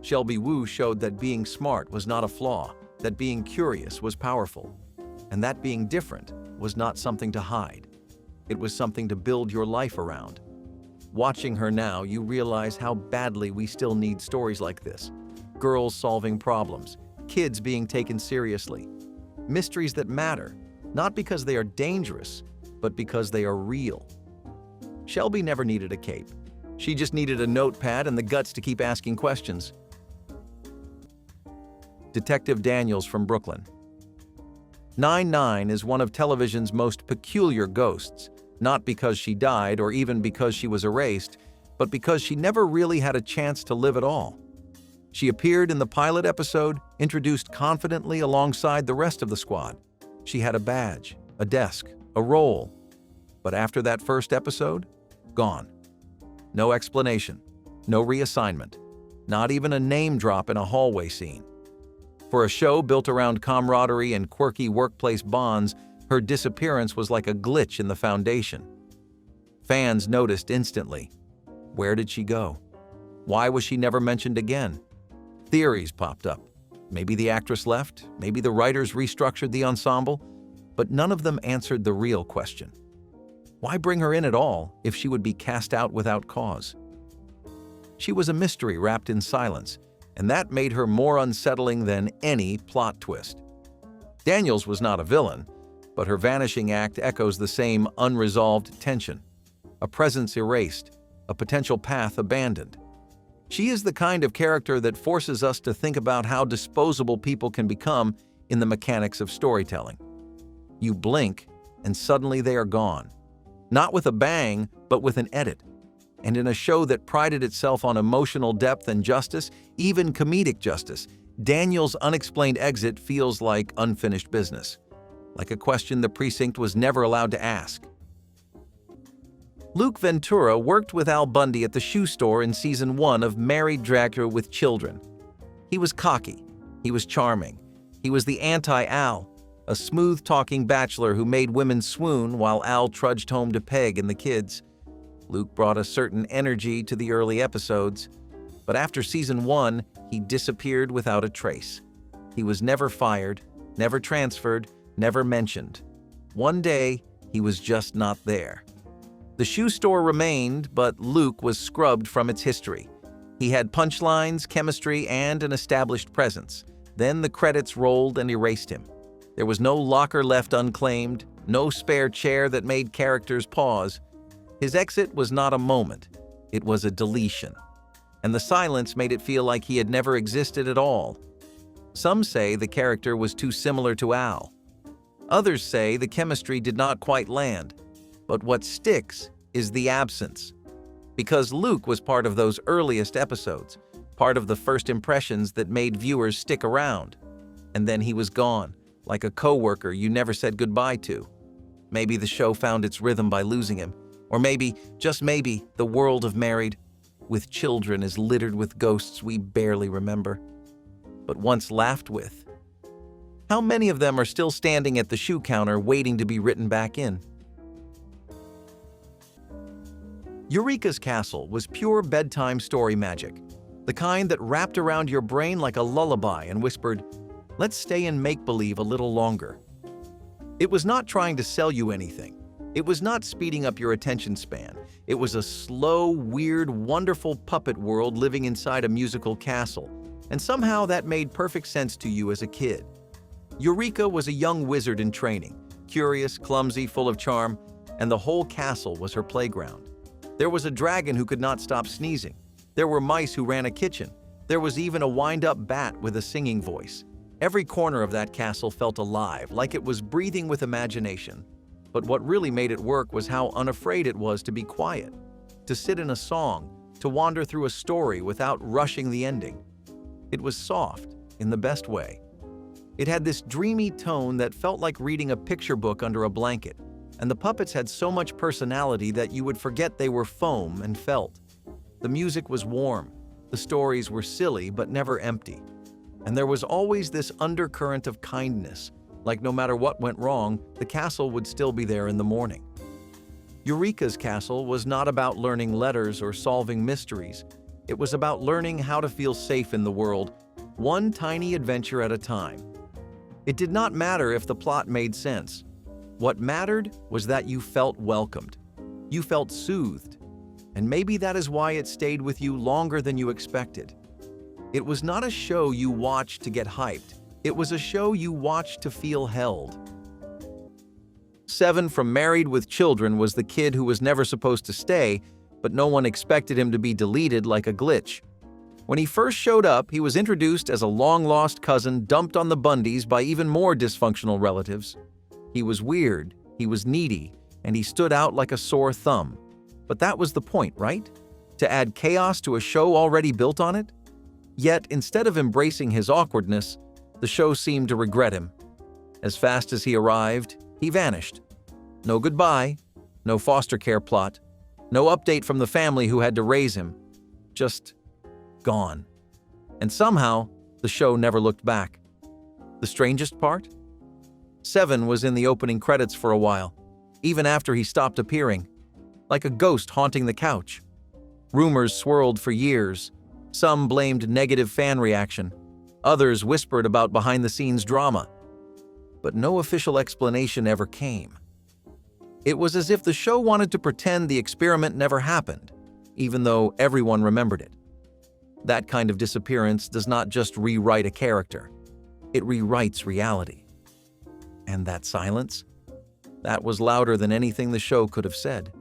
Shelby Woo showed that being smart was not a flaw, that being curious was powerful, and that being different was not something to hide. It was something to build your life around. Watching her now, you realize how badly we still need stories like this. Girls solving problems, kids being taken seriously. Mysteries that matter, not because they are dangerous, but because they are real. Shelby never needed a cape. She just needed a notepad and the guts to keep asking questions. Detective Daniels from Brooklyn. 9-9 is one of television's most peculiar ghosts, not because she died or even because she was erased, but because she never really had a chance to live at all. She appeared in the pilot episode, introduced confidently alongside the rest of the squad. She had a badge, a desk, a role. But after that first episode, gone. No explanation, no reassignment, not even a name drop in a hallway scene. For a show built around camaraderie and quirky workplace bonds, her disappearance was like a glitch in the foundation. Fans noticed instantly. Where did she go? Why was she never mentioned again? Theories popped up. Maybe the actress left, maybe the writers restructured the ensemble, but none of them answered the real question. Why bring her in at all if she would be cast out without cause? She was a mystery wrapped in silence, and that made her more unsettling than any plot twist. Daniels was not a villain, but her vanishing act echoes the same unresolved tension. A presence erased, a potential path abandoned. She is the kind of character that forces us to think about how disposable people can become in the mechanics of storytelling. You blink, and suddenly they are gone. Not with a bang, but with an edit. And in a show that prided itself on emotional depth and justice, even comedic justice, Daniel's unexplained exit feels like unfinished business, like a question the precinct was never allowed to ask. Luke Ventura worked with Al Bundy at the shoe store in Season 1 of Married Dragster with Children. He was cocky. He was charming. He was the anti-Al, a smooth-talking bachelor who made women swoon while Al trudged home to Peg and the kids. Luke brought a certain energy to the early episodes, but after Season 1, he disappeared without a trace. He was never fired, never transferred, never mentioned. One day, he was just not there. The shoe store remained, but Luke was scrubbed from its history. He had punchlines, chemistry, and an established presence. Then the credits rolled and erased him. There was no locker left unclaimed, no spare chair that made characters pause. His exit was not a moment, it was a deletion. And the silence made it feel like he had never existed at all. Some say the character was too similar to Al. Others say the chemistry did not quite land. But what sticks is the absence. Because Luke was part of those earliest episodes, part of the first impressions that made viewers stick around. And then he was gone, like a coworker you never said goodbye to. Maybe the show found its rhythm by losing him. Or maybe, just maybe, the world of Married with Children is littered with ghosts we barely remember, but once laughed with. How many of them are still standing at the shoe counter waiting to be written back in? Eurekas Castle was pure bedtime story magic, the kind that wrapped around your brain like a lullaby and whispered, "Let's stay in make-believe a little longer." It was not trying to sell you anything. It was not speeding up your attention span. It was a slow, weird, wonderful puppet world living inside a musical castle, and somehow that made perfect sense to you as a kid. Eureka was a young wizard in training, curious, clumsy, full of charm, and the whole castle was her playground. There was a dragon who could not stop sneezing. There were mice who ran a kitchen. There was even a wind-up bat with a singing voice. Every corner of that castle felt alive, like it was breathing with imagination. But what really made it work was how unafraid it was to be quiet, to sit in a song, to wander through a story without rushing the ending. It was soft, in the best way. It had this dreamy tone that felt like reading a picture book under a blanket, and the puppets had so much personality that you would forget they were foam and felt. The music was warm, the stories were silly but never empty, and there was always this undercurrent of kindness, like no matter what went wrong, the castle would still be there in the morning. Eurekas Castle was not about learning letters or solving mysteries. It was about learning how to feel safe in the world, one tiny adventure at a time. It did not matter if the plot made sense. What mattered was that you felt welcomed. You felt soothed. And maybe that is why it stayed with you longer than you expected. It was not a show you watched to get hyped. It was a show you watched to feel held. 7 from Married with Children was the kid who was never supposed to stay, but no one expected him to be deleted like a glitch. When he first showed up, he was introduced as a long-lost cousin dumped on the Bundys by even more dysfunctional relatives. He was weird, he was needy, and he stood out like a sore thumb. But that was the point, right? To add chaos to a show already built on it? Yet, instead of embracing his awkwardness, the show seemed to regret him. As fast as he arrived, he vanished. No goodbye, no foster care plot, no update from the family who had to raise him. Just gone. And somehow, the show never looked back. The strangest part? 7 was in the opening credits for a while, even after he stopped appearing, like a ghost haunting the couch. Rumors swirled for years. Some blamed negative fan reaction. Others whispered about behind-the-scenes drama. But no official explanation ever came. It was as if the show wanted to pretend the experiment never happened, even though everyone remembered it. That kind of disappearance does not just rewrite a character, it rewrites reality. And that silence? That was louder than anything the show could have said.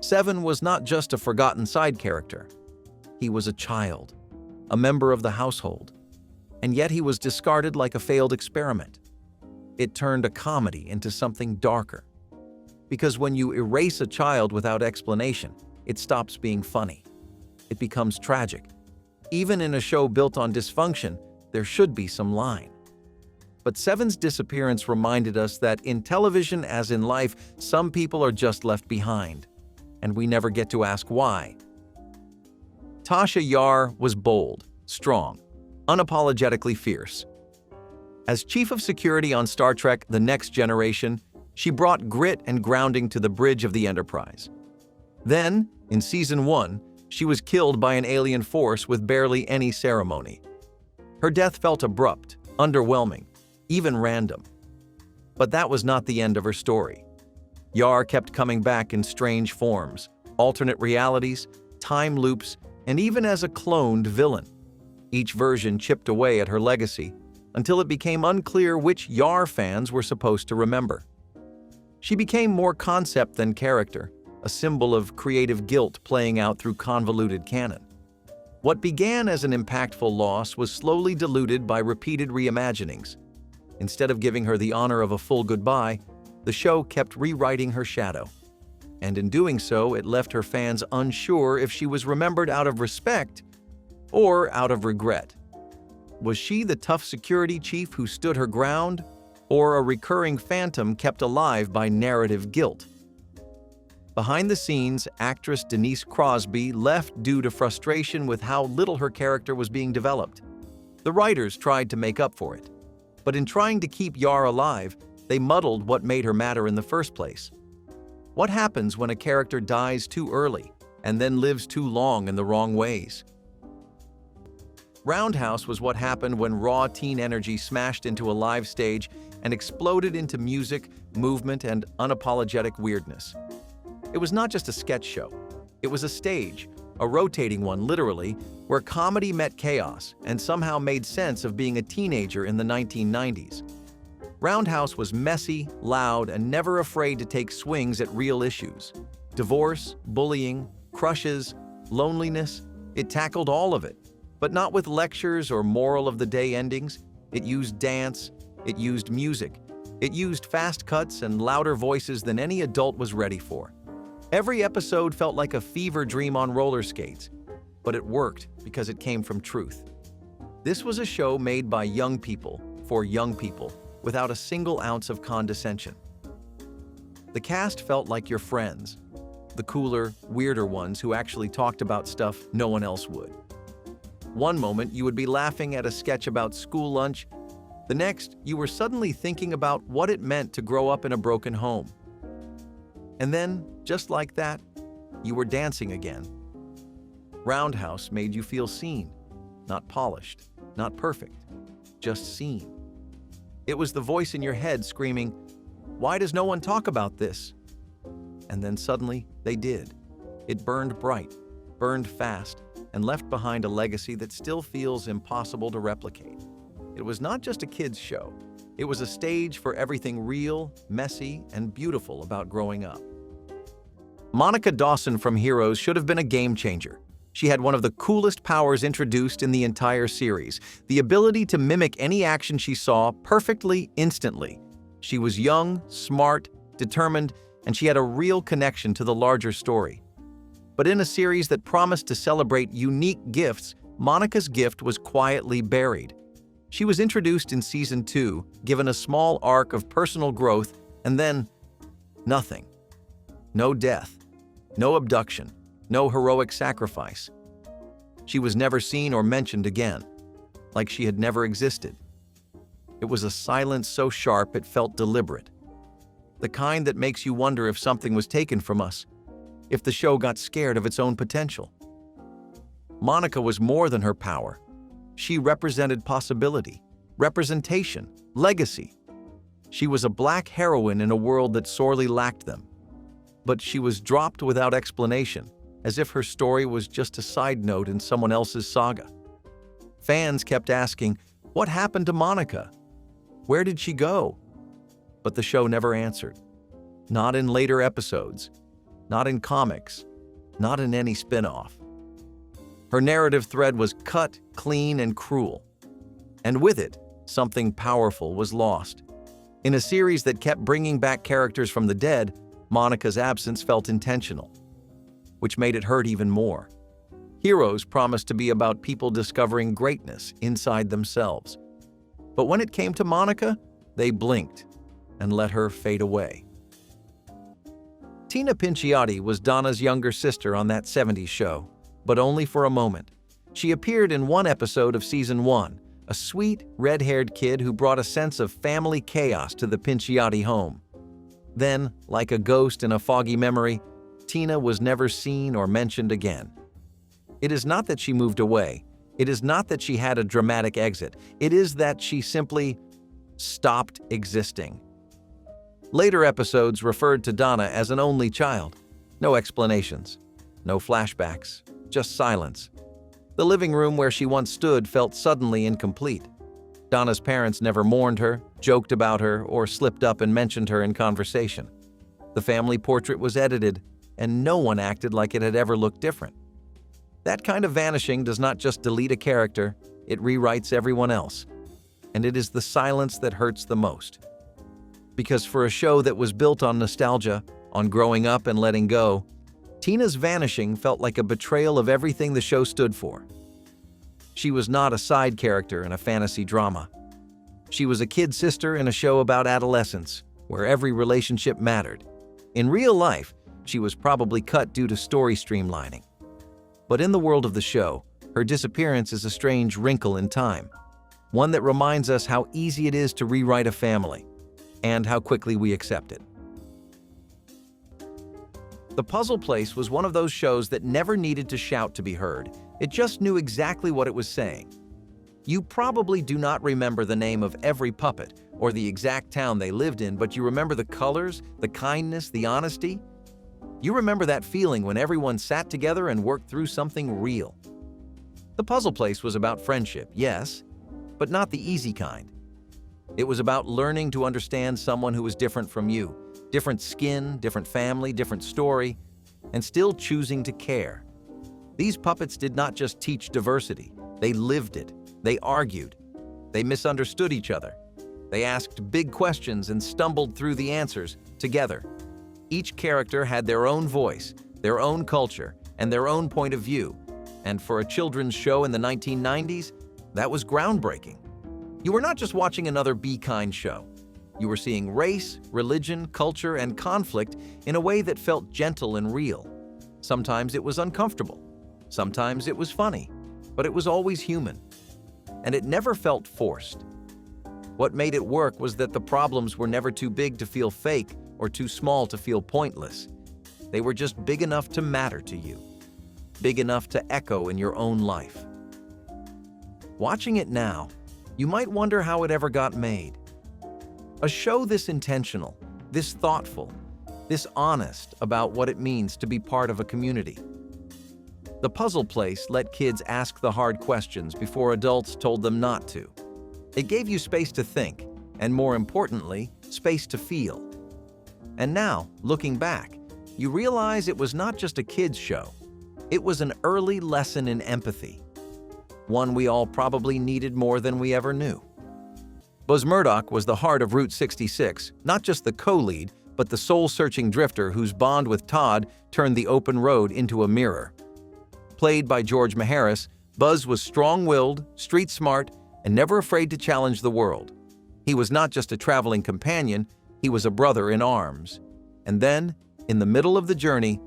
Seven was not just a forgotten side character. He was a child, a member of the household, and yet he was discarded like a failed experiment. It turned a comedy into something darker. Because when you erase a child without explanation, it stops being funny. It becomes tragic. Even in a show built on dysfunction, there should be some line. But Seven's disappearance reminded us that in television, as in life, some people are just left behind, and we never get to ask why. Tasha Yar was bold, strong, unapologetically fierce. As chief of security on Star Trek: The Next Generation, she brought grit and grounding to the bridge of the Enterprise. Then, in Season 1, she was killed by an alien force with barely any ceremony. Her death felt abrupt, underwhelming, even random. But that was not the end of her story. Yar kept coming back in strange forms, alternate realities, time loops, and even as a cloned villain. Each version chipped away at her legacy until it became unclear which Yar fans were supposed to remember. She became more concept than character, a symbol of creative guilt playing out through convoluted canon. What began as an impactful loss was slowly diluted by repeated reimaginings. Instead of giving her the honor of a full goodbye, the show kept rewriting her shadow. And in doing so, it left her fans unsure if she was remembered out of respect or out of regret. Was she the tough security chief who stood her ground, or a recurring phantom kept alive by narrative guilt? Behind the scenes, actress Denise Crosby left due to frustration with how little her character was being developed. The writers tried to make up for it, but in trying to keep Yar alive, they muddled what made her matter in the first place. What happens when a character dies too early and then lives too long in the wrong ways? Roundhouse was what happened when raw teen energy smashed into a live stage and exploded into music, movement, and unapologetic weirdness. It was not just a sketch show. It was a stage, a rotating one literally, where comedy met chaos and somehow made sense of being a teenager in the 1990s. Roundhouse was messy, loud, and never afraid to take swings at real issues. Divorce, bullying, crushes, loneliness, it tackled all of it. But not with lectures or moral of the day endings. It used dance, it used music, it used fast cuts and louder voices than any adult was ready for. Every episode felt like a fever dream on roller skates, but it worked because it came from truth. This was a show made by young people, for young people, without a single ounce of condescension. The cast felt like your friends, the cooler, weirder ones who actually talked about stuff no one else would. One moment, you would be laughing at a sketch about school lunch. The next, you were suddenly thinking about what it meant to grow up in a broken home. And then, just like that, you were dancing again. Roundhouse made you feel seen, not polished, not perfect, just seen. It was the voice in your head screaming, "Why does no one talk about this?" And then suddenly, they did. It burned bright, burned fast, and left behind a legacy that still feels impossible to replicate. It was not just a kids' show. It was a stage for everything real, messy, and beautiful about growing up. Monica Dawson from Heroes should have been a game changer. She had one of the coolest powers introduced in the entire series, the ability to mimic any action she saw perfectly, instantly. She was young, smart, determined, and she had a real connection to the larger story. But in a series that promised to celebrate unique gifts, Monica's gift was quietly buried. She was introduced in Season 2, given a small arc of personal growth, and then nothing. No death, no abduction, no heroic sacrifice. She was never seen or mentioned again, like she had never existed. It was a silence so sharp it felt deliberate. The kind that makes you wonder if something was taken from us, if the show got scared of its own potential. Monica was more than her power. She represented possibility, representation, legacy. She was a black heroine in a world that sorely lacked them. But she was dropped without explanation, as if her story was just a side note in someone else's saga. Fans kept asking, "What happened to Monica? Where did she go?" But the show never answered. Not in later episodes, not in comics, not in any spin-off. Her narrative thread was cut, clean, and cruel. And with it, something powerful was lost. In a series that kept bringing back characters from the dead, Monica's absence felt intentional, which made it hurt even more. Heroes promised to be about people discovering greatness inside themselves. But when it came to Monica, they blinked and let her fade away. Tina Pinciotti was Donna's younger sister on that 70s show, but only for a moment. She appeared in one episode of season 1, a sweet, red-haired kid who brought a sense of family chaos to the Pinciotti home. Then, like a ghost in a foggy memory, Tina was never seen or mentioned again. It is not that she moved away. It is not that she had a dramatic exit. It is that she simply stopped existing. Later episodes referred to Donna as an only child. No explanations, no flashbacks, just silence. The living room where she once stood felt suddenly incomplete. Donna's parents never mourned her, joked about her, or slipped up and mentioned her in conversation. The family portrait was edited, and no one acted like it had ever looked different. That kind of vanishing does not just delete a character, it rewrites everyone else. And it is the silence that hurts the most. Because for a show that was built on nostalgia, on growing up and letting go, Tina's vanishing felt like a betrayal of everything the show stood for. She was not a side character in a fantasy drama. She was a kid sister in a show about adolescence, where every relationship mattered. In real life, she was probably cut due to story streamlining. But in the world of the show, her disappearance is a strange wrinkle in time, one that reminds us how easy it is to rewrite a family, and how quickly we accept it. The Puzzle Place was one of those shows that never needed to shout to be heard. It just knew exactly what it was saying. You probably do not remember the name of every puppet or the exact town they lived in, but you remember the colors, the kindness, the honesty. You remember that feeling when everyone sat together and worked through something real. The Puzzle Place was about friendship, yes, but not the easy kind. It was about learning to understand someone who was different from you, different skin, different family, different story, and still choosing to care. These puppets did not just teach diversity, they lived it. They argued. They misunderstood each other. They asked big questions and stumbled through the answers together. Each character had their own voice, their own culture, and their own point of view. And for a children's show in the 1990s, that was groundbreaking. You were not just watching another Be Kind show. You were seeing race, religion, culture, and conflict in a way that felt gentle and real. Sometimes it was uncomfortable. Sometimes it was funny, but it was always human. And it never felt forced. What made it work was that the problems were never too big to feel fake or too small to feel pointless. They were just big enough to matter to you, big enough to echo in your own life. Watching it now, you might wonder how it ever got made. A show this intentional, this thoughtful, this honest about what it means to be part of a community. The Puzzle Place let kids ask the hard questions before adults told them not to. It gave you space to think, and more importantly, space to feel. And now, looking back, you realize it was not just a kids' show. It was an early lesson in empathy, one we all probably needed more than we ever knew. Buzz Murdoch was the heart of Route 66, not just the co-lead, but the soul-searching drifter whose bond with Todd turned the open road into a mirror. Played by George Maharis, Buzz was strong-willed, street-smart, and never afraid to challenge the world. He was not just a traveling companion, he was a brother in arms. And then, in the middle of the journey,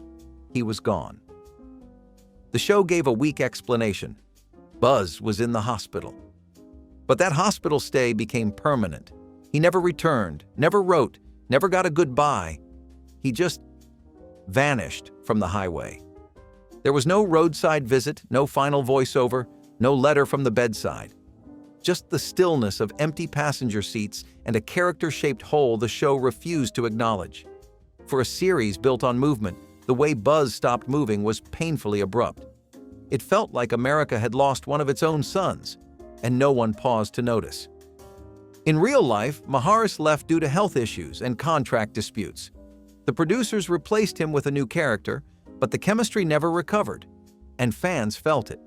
he was gone. The show gave a weak explanation. Buzz was in the hospital. But that hospital stay became permanent. He never returned, never wrote, never got a goodbye. He just vanished from the highway. There was no roadside visit, no final voiceover, no letter from the bedside. Just the stillness of empty passenger seats and a character-shaped hole the show refused to acknowledge. For a series built on movement, the way Buzz stopped moving was painfully abrupt. It felt like America had lost one of its own sons, and no one paused to notice. In real life, Maharis left due to health issues and contract disputes. The producers replaced him with a new character, but the chemistry never recovered, and fans felt it.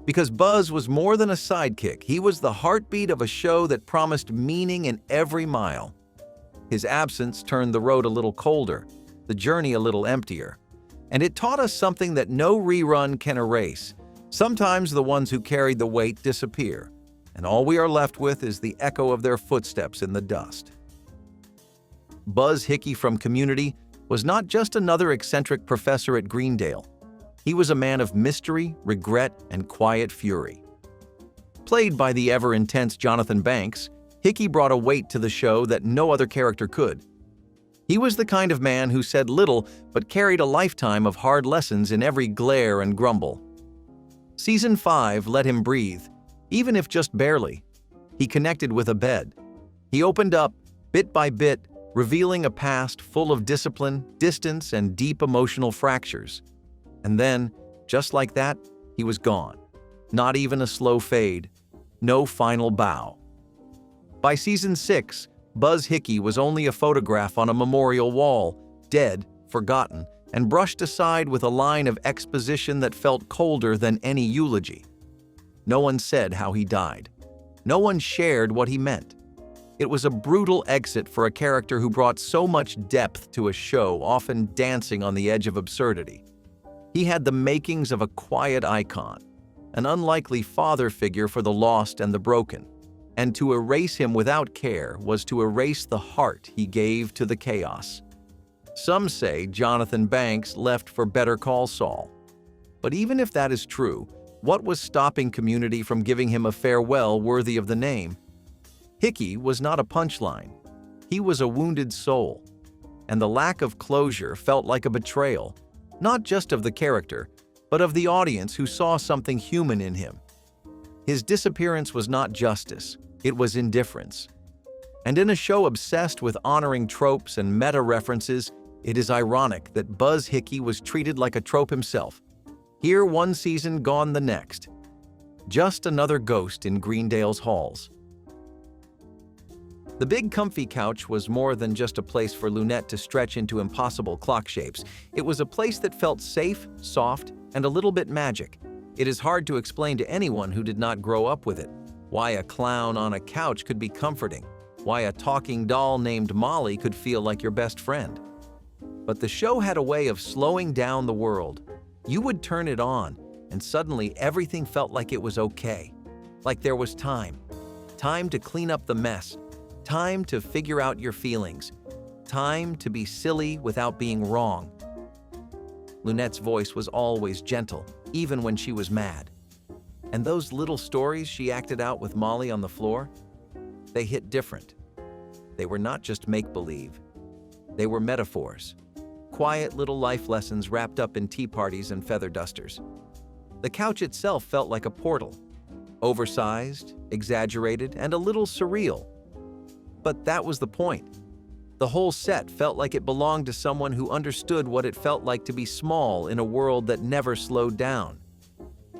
Because Buzz was more than a sidekick, he was the heartbeat of a show that promised meaning in every mile. His absence turned the road a little colder, the journey a little emptier, and it taught us something that no rerun can erase. Sometimes the ones who carried the weight disappear, and all we are left with is the echo of their footsteps in the dust. Buzz Hickey from Community was not just another eccentric professor at Greendale. He was a man of mystery, regret, and quiet fury. Played by the ever-intense Jonathan Banks, Hickey brought a weight to the show that no other character could. He was the kind of man who said little but carried a lifetime of hard lessons in every glare and grumble. Season 5 let him breathe, even if just barely. He connected with a bed. He opened up, bit by bit, revealing a past full of discipline, distance, and deep emotional fractures. And then, just like that, he was gone. Not even a slow fade. No final bow. By season 6, Buzz Hickey was only a photograph on a memorial wall, dead, forgotten, and brushed aside with a line of exposition that felt colder than any eulogy. No one said how he died. No one shared what he meant. It was a brutal exit for a character who brought so much depth to a show, often dancing on the edge of absurdity. He had the makings of a quiet icon, an unlikely father figure for the lost and the broken, and to erase him without care was to erase the heart he gave to the chaos. Some say Jonathan Banks left for Better Call Saul. But even if that is true, what was stopping Community from giving him a farewell worthy of the name? Hickey was not a punchline. He was a wounded soul, and the lack of closure felt like a betrayal, not just of the character, but of the audience who saw something human in him. His disappearance was not justice, it was indifference. And in a show obsessed with honoring tropes and meta-references, it is ironic that Buzz Hickey was treated like a trope himself. Here one season, gone the next. Just another ghost in Greendale's halls. The big comfy couch was more than just a place for Lunette to stretch into impossible clock shapes. It was a place that felt safe, soft, and a little bit magic. It is hard to explain to anyone who did not grow up with it why a clown on a couch could be comforting, why a talking doll named Molly could feel like your best friend. But the show had a way of slowing down the world. You would turn it on, and suddenly everything felt like it was okay. Like there was time. Time to clean up the mess. Time to figure out your feelings. Time to be silly without being wrong. Lunette's voice was always gentle, even when she was mad. And those little stories she acted out with Molly on the floor, they hit different. They were not just make-believe. They were metaphors. Quiet little life lessons wrapped up in tea parties and feather dusters. The couch itself felt like a portal. Oversized, exaggerated, and a little surreal. But that was the point. The whole set felt like it belonged to someone who understood what it felt like to be small in a world that never slowed down.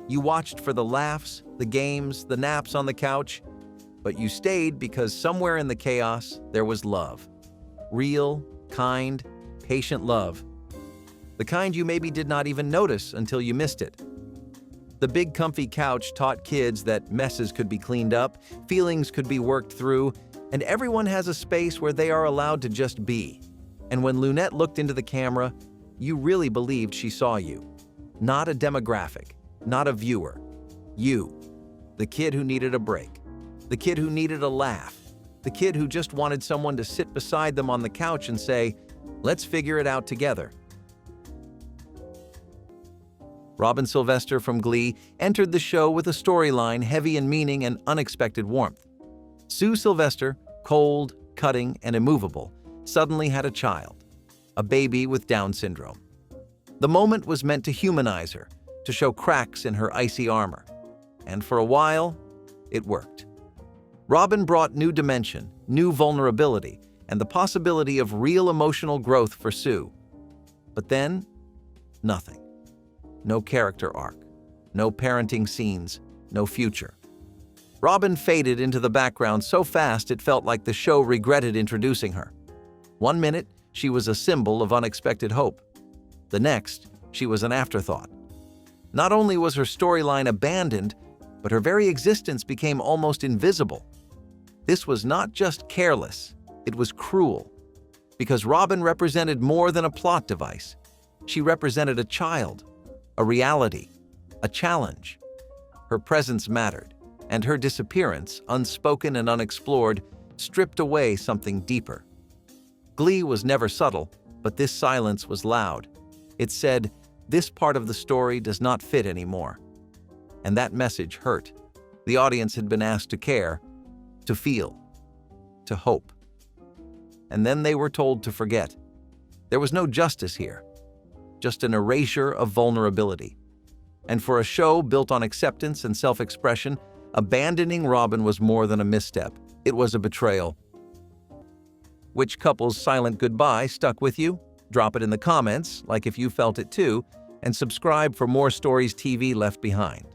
You watched for the laughs, the games, the naps on the couch, but you stayed because somewhere in the chaos there was love. Real, kind, patient love. The kind you maybe did not even notice until you missed it. The big comfy couch taught kids that messes could be cleaned up, feelings could be worked through, and everyone has a space where they are allowed to just be. And when Lunette looked into the camera, you really believed she saw you. Not a demographic, not a viewer. You, the kid who needed a break, the kid who needed a laugh, the kid who just wanted someone to sit beside them on the couch and say, "Let's figure it out together." Robin Sylvester from Glee entered the show with a storyline heavy in meaning and unexpected warmth. Sue Sylvester, cold, cutting, and immovable, suddenly had a child, a baby with Down syndrome. The moment was meant to humanize her, to show cracks in her icy armor. And for a while, it worked. Robin brought new dimension, new vulnerability, and the possibility of real emotional growth for Sue. But then, nothing. No character arc, no parenting scenes, no future. Robin faded into the background so fast it felt like the show regretted introducing her. One minute, she was a symbol of unexpected hope. The next, she was an afterthought. Not only was her storyline abandoned, but her very existence became almost invisible. This was not just careless, it was cruel. Because Robin represented more than a plot device. She represented a child, a reality, a challenge. Her presence mattered, and her disappearance, unspoken and unexplored, stripped away something deeper. Glee was never subtle, but this silence was loud. It said, "This part of the story does not fit anymore." And that message hurt. The audience had been asked to care, to feel, to hope. And then they were told to forget. There was no justice here, just an erasure of vulnerability. And for a show built on acceptance and self-expression, abandoning Robin was more than a misstep. It was a betrayal. Which couple's silent goodbye stuck with you? Drop it in the comments, like if you felt it too, and subscribe for more Stories TV Left Behind.